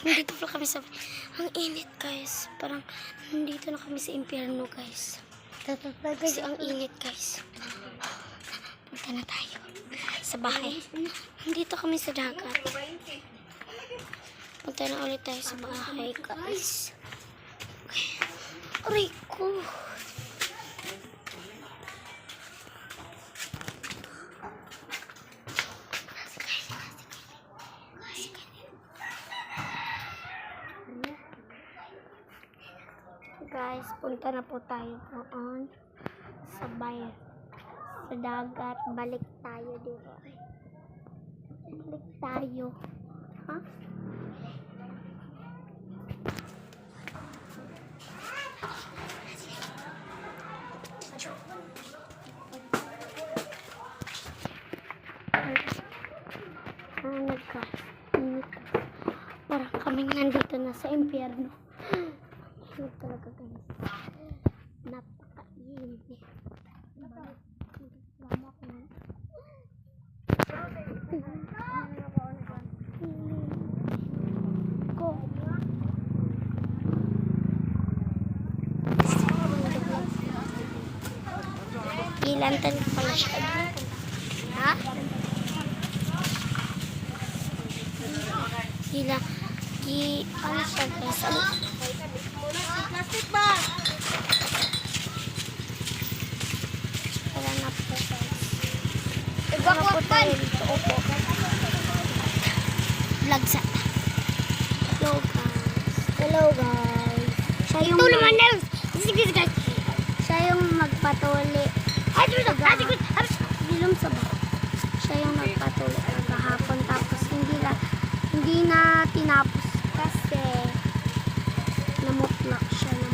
Nandito pala kami sa... Ang init, guys. Parang nandito na kami sa impyerno, guys. Kasi ang init, guys. Punta na tayo sa bahay. Nandito kami sa dagat. Punta na ulit tayo sa bahay, guys. Okay. Aray ko. Guys, punta na po tayo doon sa bayan, sa dagat. Balik tayo dito. Balik tayo. Ha? Parang kaming nandito na sa impyerno. Hindi talaga, guys. Napaka-init. Go. Ilantan ko pala siya. Ha? Ano siya, guys? Plastic ba? Wala na po, guys. Wala na po tayo dito. Opo. Vlog sa... Hello, guys. Hello, guys. Siya yung... Ito naman, Nels! Guys. Siya yung magpatuli. Dilom sa ba? Siya yung nagpatuli kahapon. Tapos hindi na tinapos kasi namutla siya.